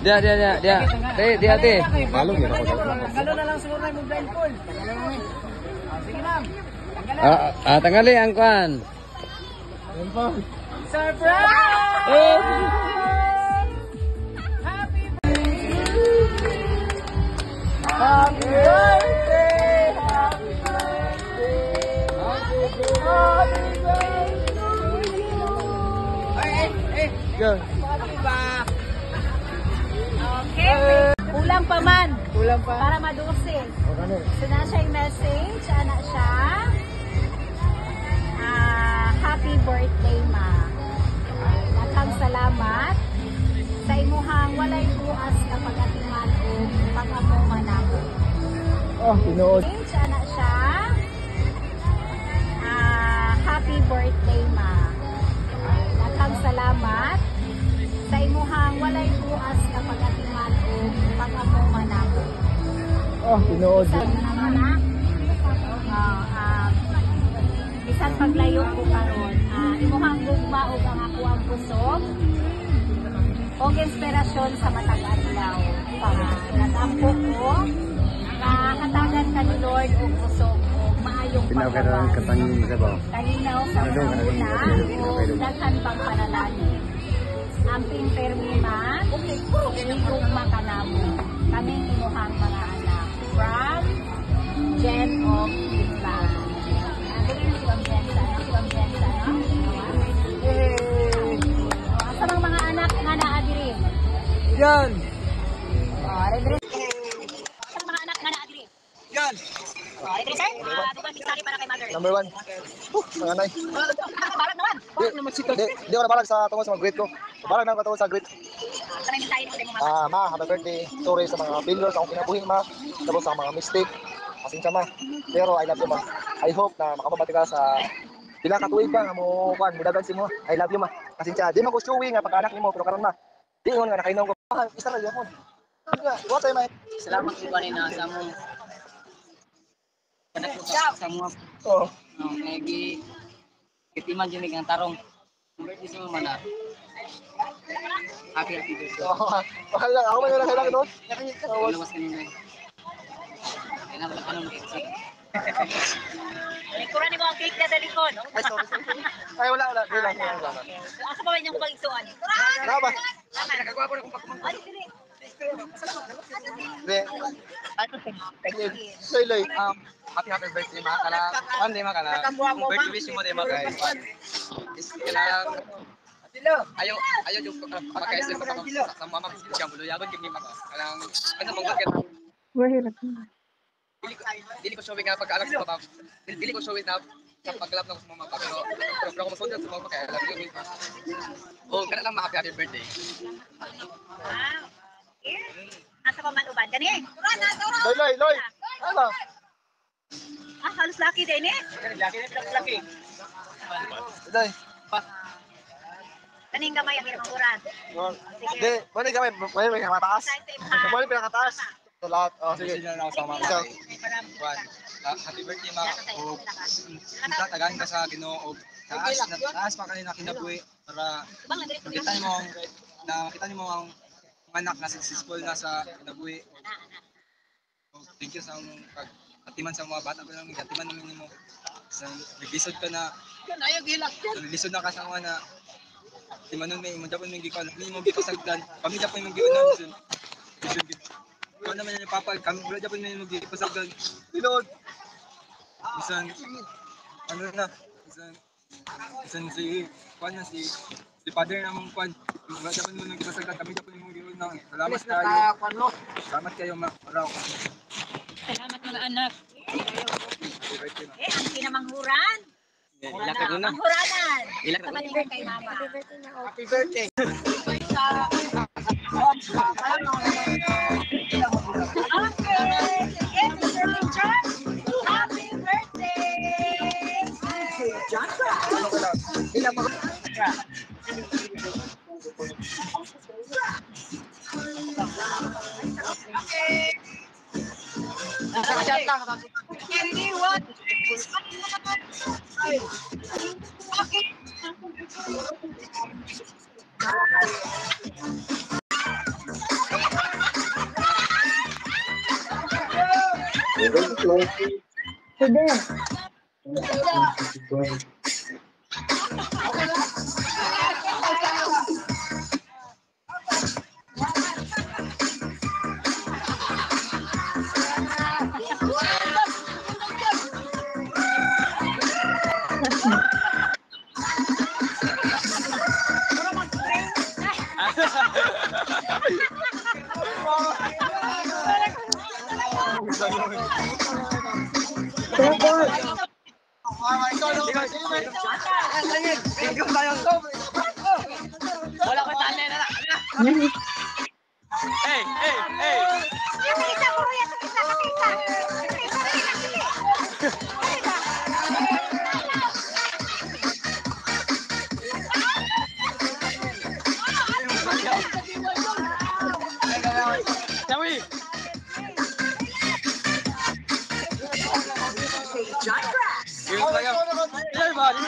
Dia. Dia ate. Malong yun ako. Tanggalon na lang siguro na yung blindfold. Sige ma'am. Tanggali ang kuan. Yan pa. Surprise! Happy birthday! Happy birthday! Happy birthday to you! Go. Okay. Kulang pa man. Kulang pa. Para madusin. Okay. So na siya yung message. Ana siya. Happy birthday, ma. Daghang salamat sa imuhang walay buas na pag-atiman o pag-atuman ako. Oh, tinood. Ana siya. Happy birthday, ma. Daghang salamat sa imuhang walay buas na pag-atiman o pag-atuman ako. Oh, tinood. Bisan paglayo ko karon, imuhang gugma og ang ako ang kusog og inspirasyon sa matag adlaw. Nagampo ko hatagan ka ni Lord og kusog og maayong pagkawan. Kalinaw sa una og daghan pang panalangin. Amping permi man, gugma ka namo. Kaming imuhang mga anak. From Jen of Islam. Asa bang mga anak nga naa diri? Yan! Asa bang mga anak nga naa diri? Yan! Diri sir, bukan pisari para kay mother. Number 1. Nanganay. Balag naman. Di ko nabalag sa tungkol sa mga grade ko. Balag na katungkol sa grade. Sa may mensahe mo sa imong mama. Ma, happy birthday. Sorry sa mga failures akong kinabuhi, ma. Tapos sa mga mistake. Pasensya, ma. Pero I love you, ma. I hope na makamabati ka sa pila ka tuig pa nga mo kan mudagan si mo. I love you, ma. Pasensya. Di man ko showy nga pagkaanak nimo pero karon ma. Di ko nga nakainom ko. Isa ra gyapon. What time, ma? Salamat po kanina sa mo. Sa mo. Oh. Nagi kitiman din ng tarong. Birthday sa mo mana. Happy birthday. Mahal lang. Ako may kailangan doon. Lawas kanina. Kailangan pala kanong cake. Likuran mo ang cake na sa likod. Ay, sorry. Ay, wala. Di lang. Asa pa ba niyang pag-isuan? Ano ba? Nakagwapo na kung pagkuman. Ay, dili. Di. Loy. Happy birthday ma kala. Ande ma kala. Birthday wish mo din ma guys. Kailangan Ayo yung pagkaisip ko sa mama siya bulo yagon kini ma. Kailangan ano magkakit. Dili ko showing nga pag-anak sa papa. Dili ko showing na sa pag-love na ko sa mama pa. Pero ako masundot sa mama kaya love you. Oh, kana lang happy birthday. Asa pa man uban kani? Loy. Ano? Halos laki din eh. Laki. Day. Kaning gamay ang imong uran. Di, mali ka may mataas. Mali pinakataas. Sa lahat. Oh, sige. Sige na ako sa mama. Happy birthday ma. O kita tagaan ka sa Ginoo og taas pa kanina kinabuhi para makita mo ang anak na successful na sa kinabuhi. Thank you sa pag-atiman sa mga bata ko lang atiman namin mo. Sa naglisod ka na. Naglisod na ka sa mga na timanon may mo dapat may gikon. Ni mo gipasagdan. Pamilya pa yung gikon. Ano naman yung papa, kami bro dapat may mo gipasagdan. Lord. Bisan ano na? Bisan si kuan na si father namang kuan. Dapat mo nang gipasagdan kami dapat mo gikon na. Salamat kayo. Salamat kayo ma. Salamat mga anak. Ang kinamanghuran. Ilakad mo na. Manghuranan. Ilakad mo na kay mama. Happy birthday. Happy birthday. Wala ko tali na lang. Yung isa ko, yung isa, Sawi. Yung tayo. Everybody.